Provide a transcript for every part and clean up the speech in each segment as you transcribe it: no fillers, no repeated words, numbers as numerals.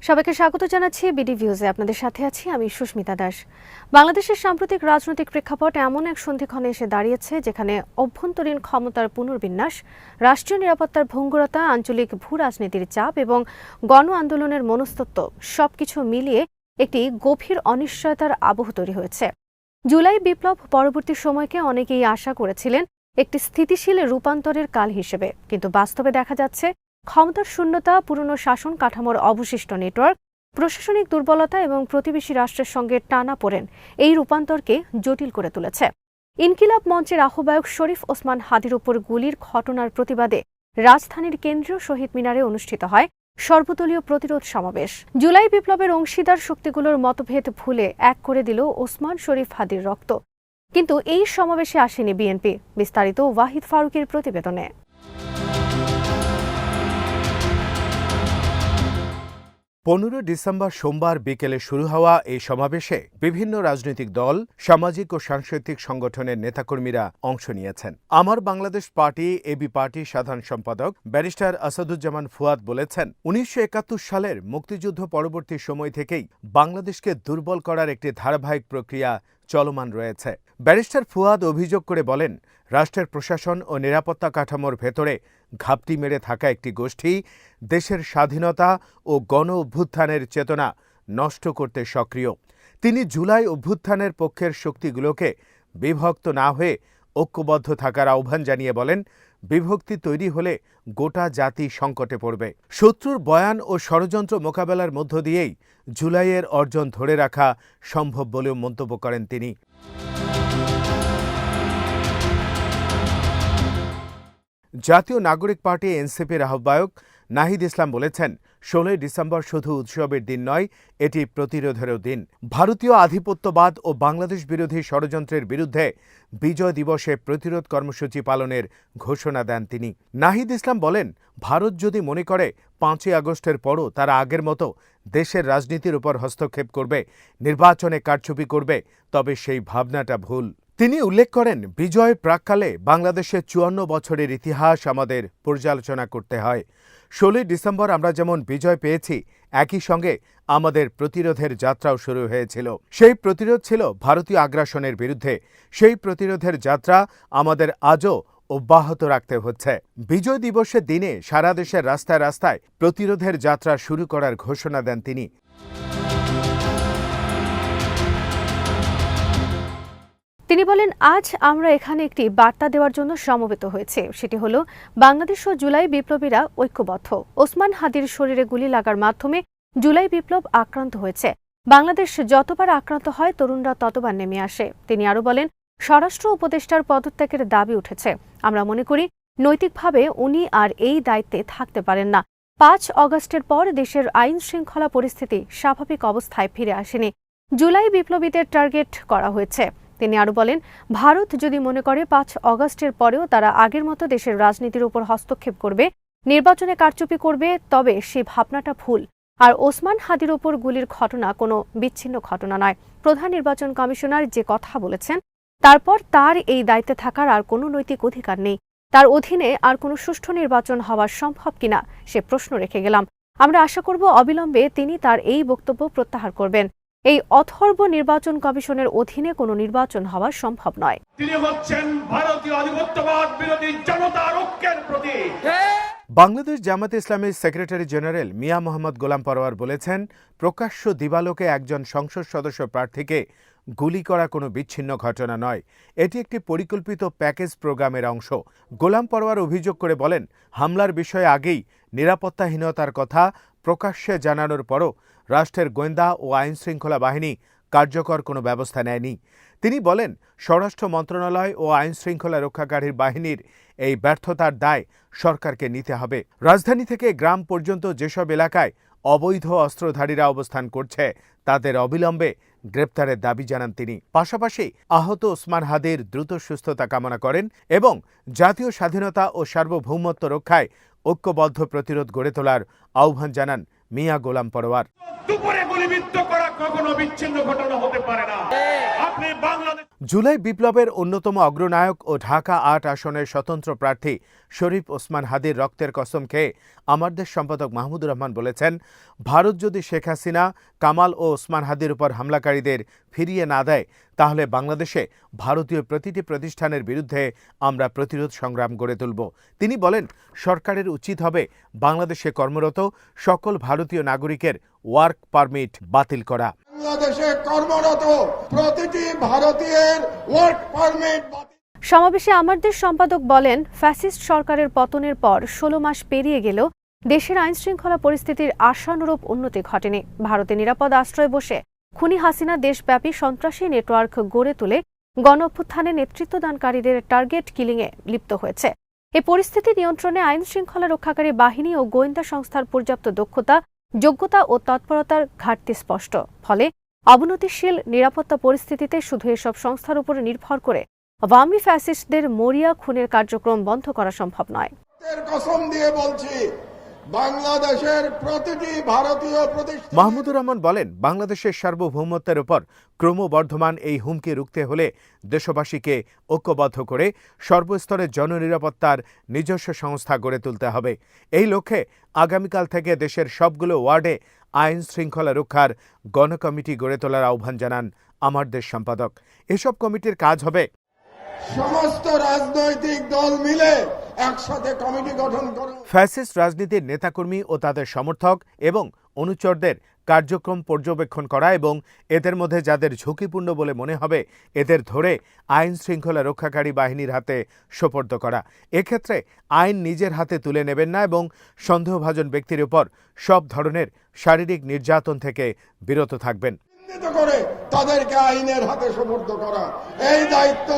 সবাইকে স্বাগত জানাচ্ছি বিডি ভিউজে। আপনাদের সাথে আছি আমি সুস্মিতা দাস। বাংলাদেশের সাম্প্রতিক রাজনৈতিক প্রেক্ষাপট এমন এক সন্ধিক্ষণে এসে দাঁড়িয়েছে যেখানে অভ্যন্তরীণ ক্ষমতার পুনর্বিন্যাস, রাষ্ট্রীয় নিরাপত্তার ভঙ্গুরতা, আঞ্চলিক ভূ রাজনীতির চাপ এবং গণ আন্দোলনের মনস্তত্ত্ব সবকিছু মিলিয়ে একটি গভীর অনিশ্চয়তার আবহ তৈরি হয়েছে। জুলাই বিপ্লব পরবর্তী সময়কে অনেকেই আশা করেছিলেন একটি স্থিতিশীল রূপান্তরের কাল হিসেবে, কিন্তু বাস্তবে দেখা যাচ্ছে ক্ষমতার শূন্যতা, পুরনো শাসন কাঠামোর অবশিষ্ট নেটওয়ার্ক, প্রশাসনিক দুর্বলতা এবং প্রতিবেশী রাষ্ট্রের সঙ্গে টানাপোড়েন এই রূপান্তরকে জটিল করে তুলেছে। ইনকিলাব মঞ্চের আহ্বায়ক শরীফ ওসমান হাদির উপর গুলির ঘটনার প্রতিবাদে রাজধানীর কেন্দ্রীয় শহীদ মিনারে অনুষ্ঠিত হয় সর্বদলীয় প্রতিরোধ সমাবেশ। জুলাই বিপ্লবের অংশীদার শক্তিগুলোর মতভেদ ভুলে এক করে দিল ওসমান শরীফ হাদির রক্ত। কিন্তু এই সমাবেশে আসেনি বিএনপি। বিস্তারিত ওয়াহিদ ফারুকের প্রতিবেদনে। 15 ডিসেম্বর সোমবার বিকেলে শুরু হওয়া এই সমাবেশে বিভিন্ন রাজনৈতিক দল, সামাজিক ও সাংস্কৃতিক সংগঠনের নেতাকর্মীরা অংশ নিয়েছেন। আমার বাংলাদেশ পার্টি এবি পার্টির সাধারণ সম্পাদক ব্যারিস্টার আসাদুজ্জামান ফুয়াদ বলেছেন, 1971 সালের মুক্তিযুদ্ধ পরবর্তী সময় থেকেই বাংলাদেশকে দুর্বল করার একটি ধারাবাহিক প্রক্রিয়া চলমান রয়েছে। ব্যারিস্টার ফুয়াদ অভিযোগ করে বলেন, রাষ্ট্রের প্রশাসন ও নিরাপত্তা কাঠামোর ভেতরে ঘাপটি মেরে থাকা একটি গোষ্ঠী দেশের স্বাধীনতা ও গণ অভ্যুত্থানের চেতনা নষ্ট করতে সক্রিয়। তিনি জুলাই অভ্যুত্থানের পক্ষের শক্তিগুলোকে বিভক্ত না হয়ে ঐক্যবদ্ধ থাকার আহ্বান জানিয়ে বলেন, বিভক্তি তৈরি হলে গোটা জাতি সংকটে পড়বে। শত্রুর বয়ান ও ষড়যন্ত্র মোকাবেলার মধ্য দিয়েই জুলাইয়ের অর্জন ধরে রাখা সম্ভব বলেও মন্তব্য করেন তিনি। জাতীয় নাগরিক পার্টি এনসিপির আহ্বায়ক নাহিদ ইসলাম বলেছেন, 16 ডিসেম্বর শুধু উৎসবের দিন নয়, এটি প্রতিরোধেরও দিন। ভারতীয় আধিপত্যবাদ ও বাংলাদেশ বিরোধী ষড়যন্ত্রের বিরুদ্ধে বিজয় দিবসে প্রতিরোধ কর্মসূচি পালনের ঘোষণা দেন তিনি। নাহিদ ইসলাম বলেন, ভারত যদি মনে করে 5ই আগস্টের পরও তারা আগের মতো দেশের রাজনীতির উপর হস্তক্ষেপ করবে, নির্বাচনে কারচুপি করবে, তবে সেই ভাবনাটা ভুল। তিনি উল্লেখ করেন, বিজয় প্রাক্কালে বাংলাদেশের 54 বছরের ইতিহাস আমাদের পর্যালোচনা করতে হয়। 16 ডিসেম্বর আমরা যেমন বিজয় পেয়েছি, একই সঙ্গে আমাদের প্রতিরোধের যাত্রাও শুরু হয়েছিল। সেই প্রতিরোধ ছিল ভারতীয় আগ্রাসনের বিরুদ্ধে। সেই প্রতিরোধের যাত্রা আমাদের আজও অব্যাহত রাখতে হচ্ছে। বিজয় দিবসের দিনে সারা দেশের রাস্তায় রাস্তায় প্রতিরোধের যাত্রা শুরু করার ঘোষণা দেন তিনি। তিনি বলেন, আজ আমরা এখানে একটি বার্তা দেওয়ার জন্য সমবেত হয়েছে। সেটি হলো, বাংলাদেশ ও জুলাই বিপ্লবীরা ঐক্যবদ্ধ। ওসমান হাদির শরীরে গুলি লাগার মাধ্যমে জুলাই বিপ্লব আক্রান্ত হয়েছে। বাংলাদেশ যতবার আক্রান্ত হয়, তরুণরা ততবার নেমে আসে। তিনি আরও বলেন, স্বরাষ্ট্র উপদেষ্টার পদত্যাগের দাবি উঠেছে। আমরা মনে করি নৈতিকভাবে উনি আর এই দায়িত্বে থাকতে পারেন না। 5 অগস্টের পর দেশের আইন শৃঙ্খলা পরিস্থিতি স্বাভাবিক অবস্থায় ফিরে আসেনি। জুলাই বিপ্লবীদের টার্গেট করা হয়েছে। তিনি আরও বলেন, ভারত যদি মনে করে 5 অগস্টের পরেও তারা আগের মতো দেশের রাজনীতির উপর হস্তক্ষেপ করবে, নির্বাচনে কারচুপি করবে, তবে সেই ভাবনাটা ভুল। আর ওসমান হাদির উপর গুলির ঘটনা কোনো বিচ্ছিন্ন ঘটনা নয়। প্রধান নির্বাচন কমিশনার যে কথা বলেছেন, তারপর তার এই দায়িত্বে থাকার আর কোনো নৈতিক অধিকার নেই। তার অধীনে আর কোনো সুষ্ঠু নির্বাচন হওয়া সম্ভব কিনা সে প্রশ্ন রেখে গেলাম। আমরা আশা করব অবিলম্বে তিনি তার এই বক্তব্য প্রত্যাহার করবেন। এই অথর্ব নির্বাচন কমিশনের অধীনে কোনো নির্বাচন হওয়া সম্ভব নয়। তিনি হচ্ছেন ভারতীয় আধিপত্যবাদ বিরোধী জনতার ঐক্যের প্রতীক। বাংলাদেশ জামায়াতে ইসলামীর সেক্রেটারি জেনারেল মিয়া মোহাম্মদ গোলাম পরোয়ার বলেছেন, প্রকাশ্য দিবালোকে একজন সংসদ সদস্য প্রার্থীকে গুলি করা কোনো বিচ্ছিন্ন ঘটনা নয়, এটি একটি পরিকল্পিত প্যাকেজ প্রোগ্রামের অংশ। গোলাম পরোয়ার অভিযোগ করে বলেন, হামলার বিষয়ে আগেই নিরাপত্তাহীনতার কথা প্রকাশ্যে জানানোর পরও রাষ্ট্রের গোয়েন্দা ও আইনশৃঙ্খলা বাহিনী কার্যকর কোনো ব্যবস্থা নেয়নি। তিনি বলেন, স্বরাষ্ট্র মন্ত্রণালয় ও আইনশৃঙ্খলা রক্ষাকারী বাহিনীর এই ব্যর্থতার দায় সরকারকে নিতে হবে। রাজধানী থেকে গ্রাম পর্যন্ত যেসব এলাকায় অবৈধ অস্ত্রধারীরা অবস্থান করছে, তাদের অবিলম্বে গ্রেপ্তারের দাবি জানান তিনি। পাশাপাশি আহত ওসমান হাদির দ্রুত সুস্থতা কামনা করেন এবং জাতীয় স্বাধীনতা ও সার্বভৌমত্ব রক্ষায় ঐক্যবদ্ধ প্রতিরোধ গড়ে তোলার আহ্বান জানান মিয়া গোলাম পরোয়ার। দুপুরে গুলিবিদ্ধ করা কখনো বিচ্ছিন্ন ঘটনা হতে পারে না। আপনি বাংলাদেশ জুলাই বিপ্লবের অন্যতম অগ্রনায়ক ও ঢাকা ৮ আসনের স্বতন্ত্র প্রার্থী শরীফ ওসমান হাদির রক্তের কসম খেয়ে আমার দেশ সম্পাদক মাহমুদুর রহমান বলেছেন, ভারত যদি শেখ হাসিনা, কামাল ও ওসমান হাদির উপর হামলাকারীদের ফিরিয়ে না দেয়, তাহলে বাংলাদেশে ভারতীয় প্রতিটি প্রতিষ্ঠানের বিরুদ্ধে আমরা প্রতিরোধ সংগ্রাম গড়ে তুলব। তিনি বলেন, সরকারের উচিত হবে বাংলাদেশে কর্মরত সকল ভারতীয় নাগরিকের ওয়ার্ক পারমিট বাতিল করা। বাংলাদেশে কর্মরত প্রতিটি ভারতীয়ের ওয়ার্ক পারমিট সমাবেশে আমার দেশ সম্পাদক বলেন, ফ্যাসিস্ট সরকারের পতনের পর ১৬ মাস পেরিয়ে গেলেও দেশের আইনশৃঙ্খলা পরিস্থিতির আশানুরূপ উন্নতি ঘটেনি। ভারতে নিরাপদ আশ্রয়ে বসে খুনি হাসিনা দেশব্যাপী সন্ত্রাসী নেটওয়ার্ক গড়ে তুলে গণ-অভ্যুত্থানে নেতৃত্বদানকারীদের টার্গেট কিলিংয়ে লিপ্ত হয়েছে। এই পরিস্থিতি নিয়ন্ত্রণে আইনশৃঙ্খলা রক্ষাকারী বাহিনী ও গোয়েন্দা সংস্থার পর্যাপ্ত দক্ষতা, যোগ্যতা ও তৎপরতার ঘাটতি স্পষ্ট। ফলে অবনতিশীল নিরাপত্তা পরিস্থিতিতে শুধু এসব সংস্থার উপর নির্ভর করে আওয়ামী ফ্যাসিস্টদের মরিয়া খুনের কার্যক্রম বন্ধ করা সম্ভব নয়। কসম দিয়ে বলছি, বাংলাদেশের প্রতিটি ভারতীয় প্রতিষ্ঠান। মাহমুদুর রহমান বলেন, বাংলাদেশের সার্বভৌমত্বের উপর ক্রমবর্ধমান এই হুমকি রুখতে হলে দেশবাসীকে ঐক্যবদ্ধ করে সর্বস্তরে জননিরাপত্তার নিজস্ব সংস্থা গড়ে তুলতে হবে। এই লক্ষ্যে আগামীকাল থেকে দেশের সবগুলো ওয়ার্ডে আইন শৃঙ্খলা রক্ষার গণকমিটি গড়ে তোলার আহ্বান জানান আমার দেশ সম্পাদক। এসব কমিটির কাজ হবে সমস্ত রাজনৈতিক দল মিলে একসাথে কমিটি গঠন করুন, ফ্যাসিস্ট রাজনীতির নেতাকর্মী ও তাদের সমর্থক এবং অনুচরদের কার্যক্রম পর্যবেক্ষণ করা এবং এদের মধ্যে যাদের ঝুঁকিপূর্ণ বলে মনে হবে এদের ধরে আইন শৃঙ্খলা রক্ষাকারী বাহিনীর হাতে সোপর্দ করা। এক্ষেত্রে আইন নিজের হাতে তুলে নেবেন না এবং সন্দেহভাজন ব্যক্তির উপর সব ধরনের শারীরিক নির্যাতন থেকে বিরত থাকবেন। চিহ্নিত করে তাদেরকে আইনের হাতে সোপর্দ করা, এই দায়িত্ব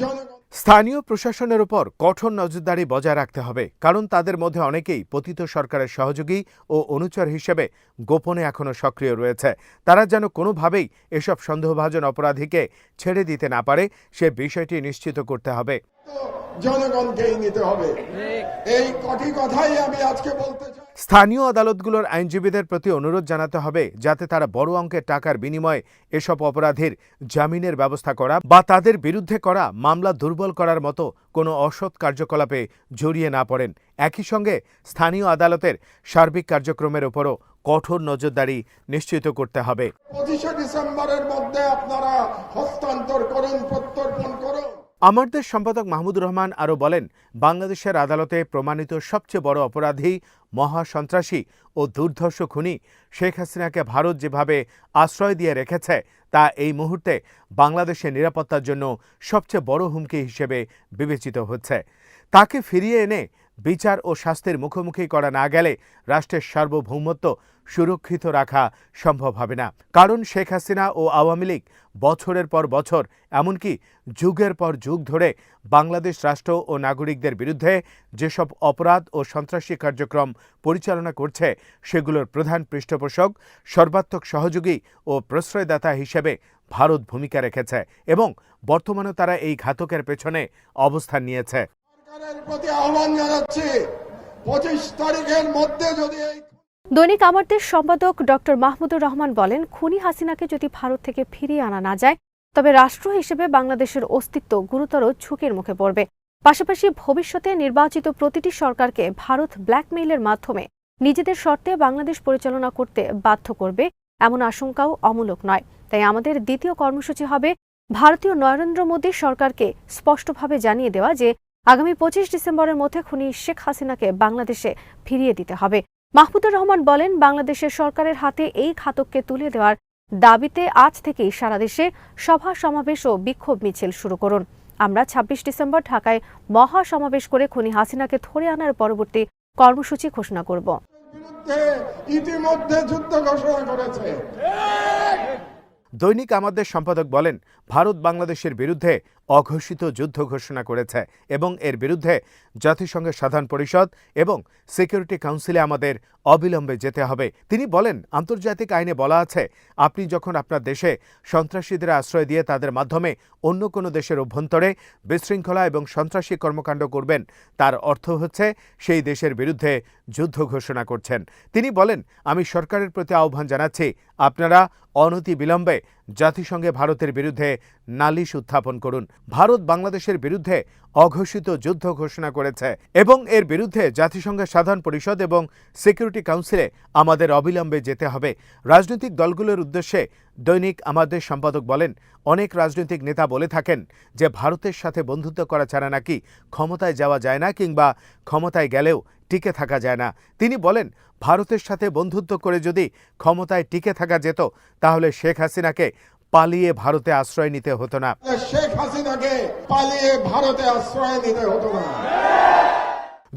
জনগণ। স্থানীয় প্রশাসনের উপর কঠোর নজরদারি বজায় রাখতে হবে, কারণ তাদের মধ্যে অনেকেই পতিত সরকারের সহযোগী ও অনুচর হিসেবে গোপনে এখনও সক্রিয় রয়েছে। তারা যেন কোনোভাবেই এসব সন্দেহভাজন অপরাধীকে ছেড়ে দিতে না পারে, সে বিষয়টি নিশ্চিত করতে হবে। জনগণকেই নিতে হবে, এই কটি কথাই আমি আজকে বলতে চাই। স্থানীয় আদালতগুলোর আইনজীবীদের প্রতি অনুরোধ জানাতে হবে যাতে তারা বড় অঙ্কের টাকার বিনিময়ে এসব অপরাধীর জামিনের ব্যবস্থা করা বা তাদের বিরুদ্ধে করা মামলা দুর্বল করার মতো কোনো অসৎ কার্যকলাপে জড়িয়ে না পড়েন। একই সঙ্গে স্থানীয় আদালতের সার্বিক কার্যক্রমের উপরও কঠোর নজরদারি নিশ্চিত করতে হবে। 25শে ডিসেম্বরের মধ্যে আপনারা হস্তান্তর করুন, প্রত্যর্পণ করুন। আমার দেশ সম্পাদক মাহমুদুর রহমান আরও বলেন, বাংলাদেশের আদালতে প্রমাণিত সবচেয়ে বড় অপরাধী, মহাসন্ত্রাসী ও দুর্ধর্ষ খুনি শেখ হাসিনাকে ভারত যেভাবে আশ্রয় দিয়ে রেখেছে তা এই মুহূর্তে বাংলাদেশের নিরাপত্তার জন্য সবচেয়ে বড় হুমকি হিসেবে বিবেচিত হচ্ছে। তাকে ফিরিয়ে এনে বিচার ও শাস্তির মুখোমুখি করা না গেলে রাষ্ট্রের সার্বভৌমত্ব সুরক্ষিত রাখা সম্ভব হবে না। কারণ শেখ হাসিনা ও আওয়ামী লীগ বছরের পর বছর, এমনকি যুগের পর যুগ ধরে বাংলাদেশ রাষ্ট্র ও নাগরিকদের বিরুদ্ধে যেসব অপরাধ ও সন্ত্রাসী কার্যক্রম পরিচালনা করছে সেগুলোর প্রধান পৃষ্ঠপোষক, সর্বাত্মক সহযোগী ও প্রশ্রয়দাতা হিসেবে ভারত ভূমিকা রেখেছে এবং বর্তমানে তারা এই ঘাতকের পেছনে অবস্থান নিয়েছে। সরকারের প্রতি আহ্বান জানাচ্ছি, 25 তারিখের মধ্যে যদি দৈনিক আমার দেশ সম্পাদক ডক্টর মাহমুদুর রহমান বলেন, খুনি হাসিনাকে যদি ভারত থেকে ফিরিয়ে আনা না যায় তবে রাষ্ট্র হিসেবে বাংলাদেশের অস্তিত্ব গুরুতর ঝুঁকির মুখে পড়বে। পাশাপাশি ভবিষ্যতে নির্বাচিত প্রতিটি সরকারকে ভারত ব্ল্যাকমেইলের মাধ্যমে নিজেদের শর্তে বাংলাদেশ পরিচালনা করতে বাধ্য করবে, এমন আশঙ্কাও অমূলক নয়। তাই আমাদের দ্বিতীয় কর্মসূচি হবে ভারতীয় নরেন্দ্র মোদী সরকারকে স্পষ্টভাবে জানিয়ে দেওয়া যে আগামী 25 ডিসেম্বরের মধ্যে খুনি শেখ হাসিনাকে বাংলাদেশে ফিরিয়ে দিতে হবে। মাহমুদুর রহমান বলেন, বাংলাদেশের সরকারের হাতে এই ঘাতককে তুলে দেওয়ার দাবিতে আজ থেকেই সারা দেশে সভা সমাবেশ ও বিক্ষোভ মিছিল শুরু করুন। আমরা 26 ডিসেম্বর ঢাকায় মহা সমাবেশ করে খুনি হাসিনাকে ধরে আনার পরবর্তী কর্মসূচি ঘোষণা করব। বিরুদ্ধে ইতিমধ্যে যুদ্ধ ঘোষণা করেছে। দৈনিক আমাদের সম্পাদক বলেন, ভারত বাংলাদেশের বিরুদ্ধে অঘোষিত যুদ্ধ ঘোষণা করেছে এবং এর বিরুদ্ধে জাতিসংঘের সাধারণ পরিষদ এবং সিকিউরিটি কাউন্সিলে আমাদের অবিলম্বে যেতে হবে। তিনি বলেন, আন্তর্জাতিক আইনে বলা আছে, আপনি যখন আপনার দেশে সন্ত্রাসীদের আশ্রয় দিয়ে তাদের মাধ্যমে অন্য কোনো দেশের অভ্যন্তরে বিশৃঙ্খলা এবং সন্ত্রাসী কর্মকাণ্ড করবেন, তার অর্থ হচ্ছে সেই দেশের বিরুদ্ধে যুদ্ধ ঘোষণা করছেন। তিনি বলেন, আমি সরকারের প্রতি আহ্বান জানাচ্ছি, আপনারা অনতি বিলম্বে জাতিসংঘে ভারতের বিরুদ্ধে নালিশ উত্থাপন করুন। ভারত বাংলাদেশের বিরুদ্ধে অঘোষিত যুদ্ধ ঘোষণা করেছে এবং এর বিরুদ্ধে জাতিসংঘের সাধারণ পরিষদ এবং সিকিউরিটি কাউন্সিলে আমাদের অবিলম্বে যেতে হবে। রাজনৈতিক দলগুলোর উদ্দেশ্যে দৈনিক আমাদের সম্পাদক বলেন, অনেক রাজনৈতিক নেতা বলে থাকেন যে ভারতের সাথে বন্ধুত্ব করা ছাড়া নাকি ক্ষমতায় যাওয়া যায় না কিংবা ক্ষমতায় গেলেও টিকে থাকা যায় না। তিনি বলেন, ভারতের সাথে বন্ধুত্ব করে যদি ক্ষমতায় টিকে থাকা যেত তাহলে শেখ হাসিনাকে পালিয়ে ভারতে আশ্রয় নিতে হতো না। শেখ হাসিনাকে পালিয়ে ভারতে আশ্রয় নিতে হতো না।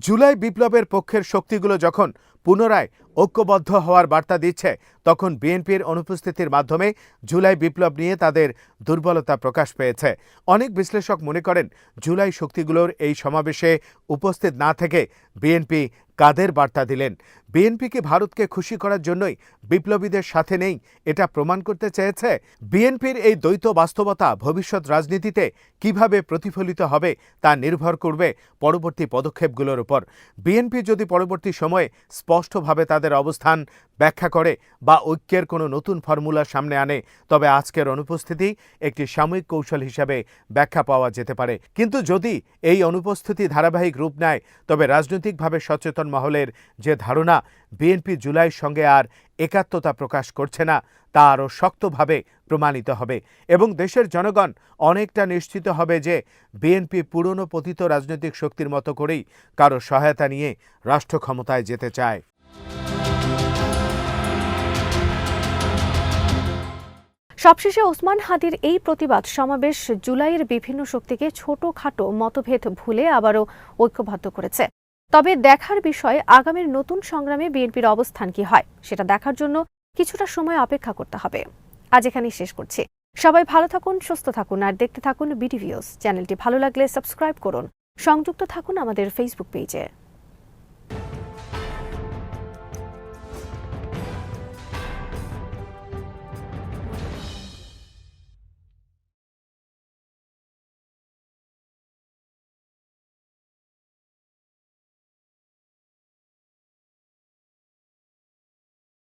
জুলাই বিপ্লবের পক্ষের শক্তিগুলো যখন পুনরায় ঐক্যবদ্ধ হওয়ার বার্তা দিচ্ছে, তখন বিএনপির অনুপস্থিতির মাধ্যমে জুলাই বিপ্লব নিয়ে তাদের দুর্বলতা প্রকাশ পেয়েছে। অনেক বিশ্লেষক মনে করেন, জুলাই শক্তিগুলোর এই সমাবেশে উপস্থিত না থেকে বিএনপি কাদের বার্তা দিলেন? বিএনপি কি ভারতকে খুশি করার জন্যই বিপ্লবীদের সাথে নেই এটা প্রমাণ করতে চেয়েছে? বিএনপির এই দ্বৈত বাস্তবতা ভবিষ্যৎ রাজনীতিতে কিভাবে প্রতিফলিত হবে তা নির্ভর করবে পরবর্তী পদক্ষেপগুলোর উপর। বিএনপি যদি পরবর্তী সময়ে স্পষ্টভাবে তাদের অবস্থান ব্যাখ্যা করে বা ঐক্যের কোনো নতুন ফর্মুলা সামনে আনে, তবে আজকের অনুপস্থিতি একটি সাময়িক কৌশল হিসাবে ব্যাখ্যা পাওয়া যেতে পারে। কিন্তু যদি এই অনুপস্থিতি ধারাবাহিক রূপ নেয়, তবে রাজনৈতিকভাবে সচেতন মহলের যে ধারণা বিএনপি জুলাইয়ের সঙ্গে আর একাত্মতা প্রকাশ করছে না, তা আরও শক্তভাবে প্রমাণিত হবে এবং দেশের জনগণ অনেকটা নিশ্চিত হবে যে বিএনপি পুরনো পতিত রাজনৈতিক শক্তির মতো করেই কারো সহায়তা নিয়ে রাষ্ট্র ক্ষমতায় যেতে চায়। সবশেষে ওসমান হাদির এই প্রতিবাদ সমাবেশ জুলাইয়ের বিভিন্ন শক্তিকে ছোটখাটো মতভেদ ভুলে আবারও ঐক্যবদ্ধ করেছে। তবে দেখার বিষয় আগামীর নতুন সংগ্রামে বিএনপির অবস্থান কি হয় সেটা দেখার জন্য কিছুটা সময় অপেক্ষা করতে হবে। আজ এখানেই শেষ করছি। সবাই ভালো থাকুন, সুস্থ থাকুন আর দেখতে থাকুন বিডি ভিউজ। চ্যানেলটি ভালো লাগলে সাবস্ক্রাইব করুন। সংযুক্ত থাকুন আমাদের ফেসবুক পেজে।